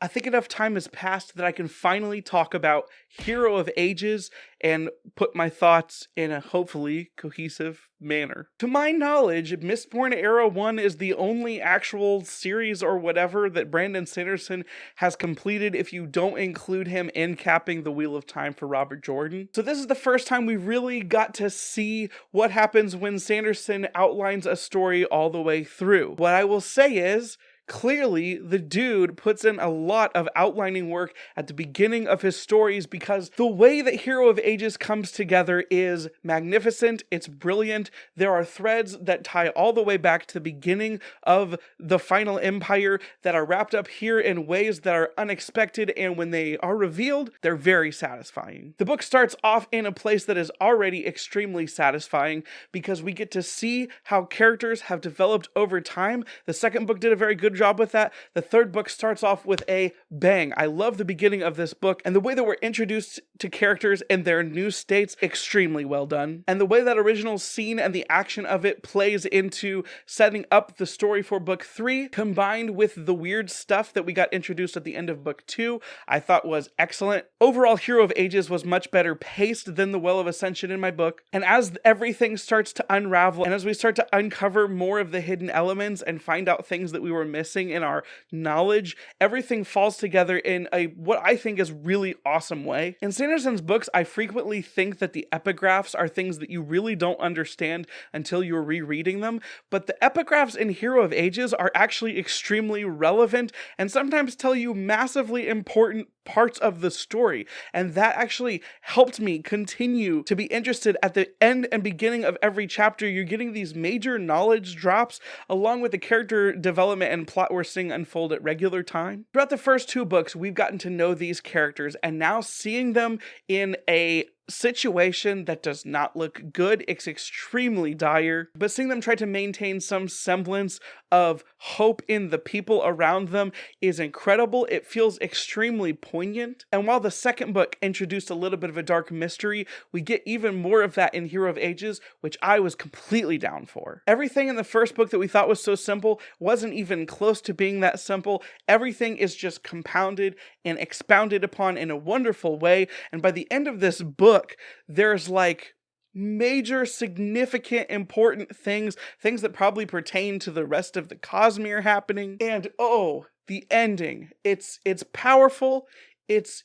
I think enough time has passed that I can finally talk about Hero of Ages and put my thoughts in a hopefully cohesive manner. To my knowledge, Mistborn Era 1 is the only actual series or whatever that Brandon Sanderson has completed if you don't include him in capping the Wheel of Time for Robert Jordan. So this is the first time we really got to see what happens when Sanderson outlines a story all the way through. What I will say is, clearly, the dude puts in a lot of outlining work at the beginning of his stories because the way that Hero of Ages comes together is magnificent, it's brilliant. There are threads that tie all the way back to the beginning of the Final Empire that are wrapped up here in ways that are unexpected, and when they are revealed, they're very satisfying. The book starts off in a place that is already extremely satisfying because we get to see how characters have developed over time. The second book did a very good job with that. The third book starts off with a bang. I love the beginning of this book and the way that we're introduced to characters in their new states, extremely well done. And the way that original scene and the action of it plays into setting up the story for book 3, combined with the weird stuff that we got introduced at the end of book 2, I thought was excellent. Overall, Hero of Ages was much better paced than the Well of Ascension in my book. And as everything starts to unravel, and as we start to uncover more of the hidden elements and find out things that we were missing in our knowledge, everything falls together in a what I think is really awesome way. In Sanderson's books, I frequently think that the epigraphs are things that you really don't understand until you're rereading them, but the epigraphs in Hero of Ages are actually extremely relevant and sometimes tell you massively important parts of the story, and that actually helped me continue to be interested. At the end and beginning of every chapter, you're getting these major knowledge drops along with the character development and plot we're seeing unfold at regular time. Throughout the first 2 books, we've gotten to know these characters, and now seeing them in a situation that does not look good, it's extremely dire, but seeing them try to maintain some semblance of hope in the people around them is incredible. It feels extremely poignant, and while the second book introduced a little bit of a dark mystery, we get even more of that in Hero of Ages, which I was completely down for. Everything in the first book that we thought was so simple wasn't even close to being that simple. Everything is just compounded and expounded upon in a wonderful way, and by the end of this book, there's like major, significant, important things that probably pertain to the rest of the Cosmere happening. And oh, the ending. It's powerful. It's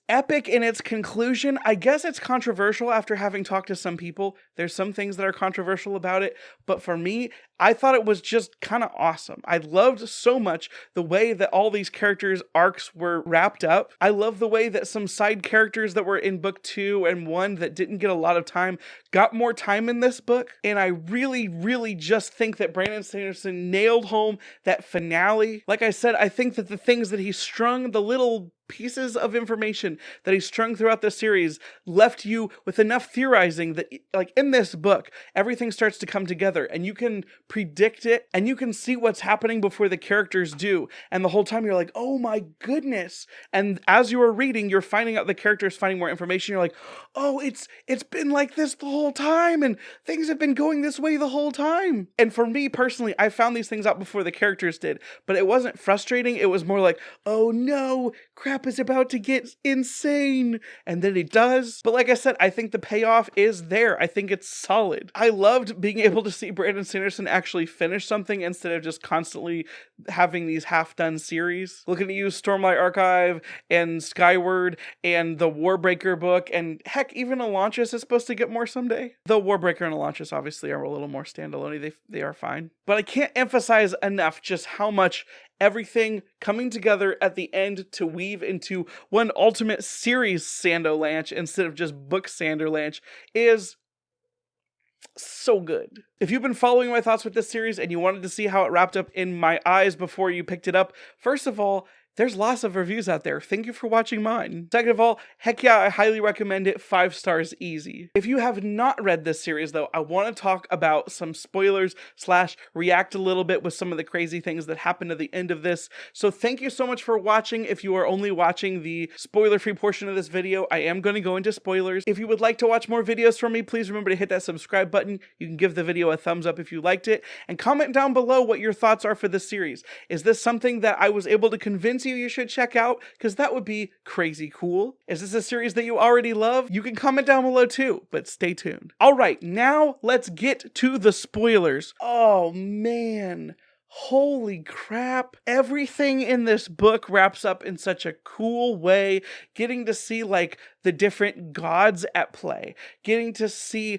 epic in its conclusion. I guess it's controversial after having talked to some people. There's some things that are controversial about it, but for me, I thought it was just kind of awesome. I loved so much the way that all these characters' arcs were wrapped up. I love the way that some side characters that were in book 2 and 1 that didn't get a lot of time got more time in this book. And I really, really just think that Brandon Sanderson nailed home that finale. Like I said, I think that the things that he strung, the little pieces of information that he strung throughout the series, left you with enough theorizing that, like in this book, everything starts to come together and you can predict it and you can see what's happening before the characters do. And the whole time you're like, oh my goodness. And as you are reading, you're finding out the characters finding more information. You're like, oh, it's been like this the whole time and things have been going this way the whole time. And for me personally, I found these things out before the characters did, but it wasn't frustrating. It was more like, oh no, crap is about to get insane. And then it does. But like I said, I think the payoff is there. I think it's solid. I loved being able to see Brandon Sanderson actually finish something instead of just constantly having these half-done series. Looking at you, Stormlight Archive and Skyward and the Warbreaker book, and heck, even Elantris is supposed to get more someday. Though Warbreaker and Elantris obviously are a little more standalone. They are fine. But I can't emphasize enough just how much everything coming together at the end to weave into one ultimate series Sandolanche instead of just book Sanderlanche is so good. If you've been following my thoughts with this series and you wanted to see how it wrapped up in my eyes before you picked it up, first of all, there's lots of reviews out there. Thank you for watching mine. Second of all, heck yeah, I highly recommend it. 5 stars easy. If you have not read this series though, I want to talk about some spoilers / react a little bit with some of the crazy things that happen at the end of this. So thank you so much for watching. If you are only watching the spoiler-free portion of this video, I am going to go into spoilers. If you would like to watch more videos from me, please remember to hit that subscribe button. You can give the video a thumbs up if you liked it, and comment down below what your thoughts are for this series. Is this something that I was able to convince you DCU you should check out, because that would be crazy cool. Is this a series that you already love? You can comment down below too, but stay tuned. All right, now let's get to the spoilers. Oh man. Holy crap. Everything in this book wraps up in such a cool way. Getting to see like the different gods at play. Getting to see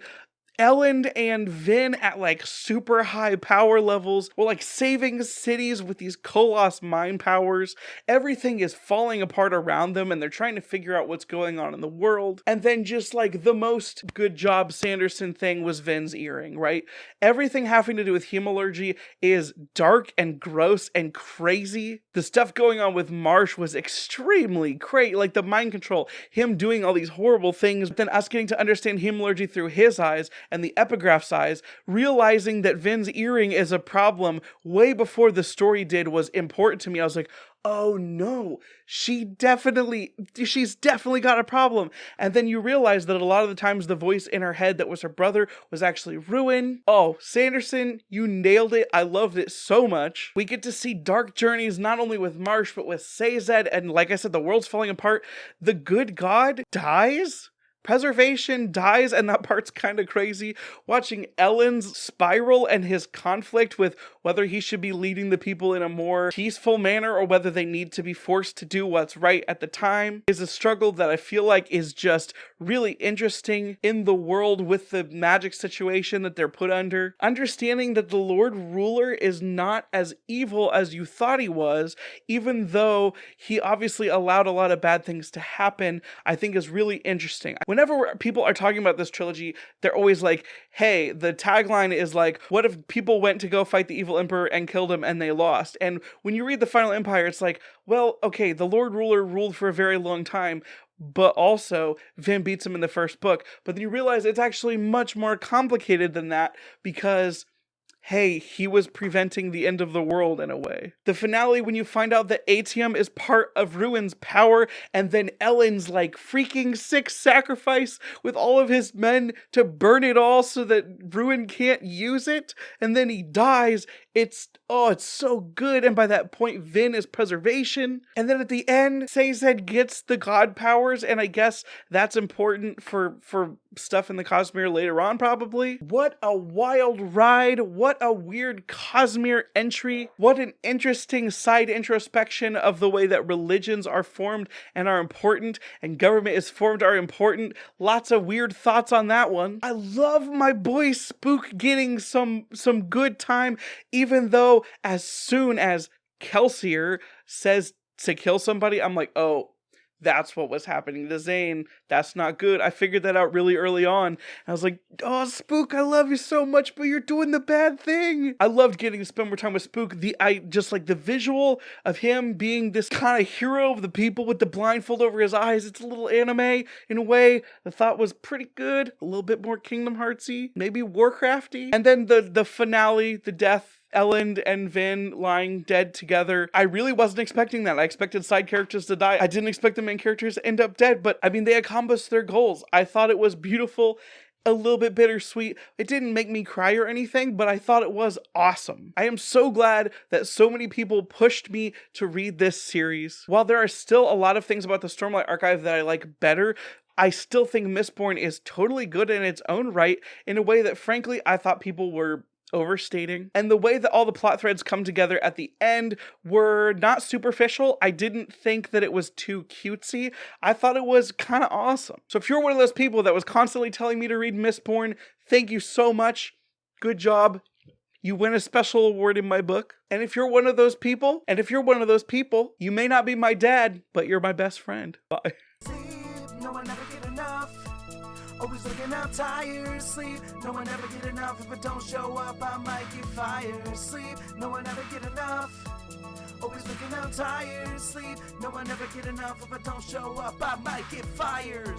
Elend and Vin at like super high power levels. We're like saving cities with these Koloss mind powers. Everything is falling apart around them and they're trying to figure out what's going on in the world. And then just like the most good job Sanderson thing was Vin's earring, right? Everything having to do with hemalurgy is dark and gross and crazy. The stuff going on with Marsh was extremely crazy. Like the mind control, him doing all these horrible things, but then us getting to understand hemalurgy through his eyes and the Epigraphs' eyes, realizing that Vin's earring is a problem way before the story did was important to me. I was like, oh no, she's definitely got a problem. And then you realize that a lot of the times the voice in her head that was her brother was actually Ruin. Oh, Sanderson, you nailed it. I loved it so much. We get to see dark journeys not only with Marsh, but with Sazed, and like I said, the world's falling apart. The good god dies? Preservation dies, and that part's kind of crazy. Watching Elend's spiral and his conflict with whether he should be leading the people in a more peaceful manner or whether they need to be forced to do what's right at the time is a struggle that I feel like is just really interesting in the world with the magic situation that they're put under. Understanding that the Lord Ruler is not as evil as you thought he was, even though he obviously allowed a lot of bad things to happen, I think is really interesting. Whenever people are talking about this trilogy, they're always like, hey, the tagline is like, what if people went to go fight the evil emperor and killed him and they lost? And when you read The Final Empire, it's like, well, okay, the Lord Ruler ruled for a very long time, but also Vin beats him in the first book. But then you realize it's actually much more complicated than that because hey, he was preventing the end of the world in a way. The finale, when you find out that Atium is part of Ruin's power, and then Elend's like freaking sick sacrifice with all of his men to burn it all so that Ruin can't use it, and then he dies. It's so good. And by that point, Vin is preservation. And then at the end, Sazed gets the god powers, and I guess that's important for stuff in the Cosmere later on, probably. What a wild ride. What a weird Cosmere entry. What an interesting side introspection of the way that religions are formed and are important, and government is formed are important. Lots of weird thoughts on that one. I love my boy Spook getting some good time, even though as soon as Kelsier says to kill somebody, I'm like, oh, that's what was happening to Zane. That's not good. I figured that out really early on. I was like, oh, Spook, I love you so much, but you're doing the bad thing. I loved getting to spend more time with Spook. Just like the visual of him being this kind of hero of the people with the blindfold over his eyes. It's a little anime in a way. The thought was pretty good. A little bit more Kingdom Heartsy, maybe Warcrafty. And then the finale, the death, Elend and Vin lying dead together. I really wasn't expecting that. I expected side characters to die. I didn't expect the main characters to end up dead, but I mean, they accomplished their goals. I thought it was beautiful, a little bit bittersweet. It didn't make me cry or anything, but I thought it was awesome. I am so glad that so many people pushed me to read this series. While there are still a lot of things about the Stormlight Archive that I like better, I still think Mistborn is totally good in its own right in a way that, frankly, I thought people were overstating. And the way that all the plot threads come together at the end were not superficial. I didn't think that it was too cutesy. I thought it was kind of awesome. So if you're one of those people that was constantly telling me to read Mistborn, thank you so much. Good job. You win a special award in my book. And if you're one of those people, you may not be my dad, but you're my best friend. Bye. No one ever get enough. Always looking out tired, sleep. No one ever get enough. If it don't show up, I might get fired. Sleep. No one ever get enough. Always looking out tired, sleep. No one ever get enough. If I don't show up, I might get fired.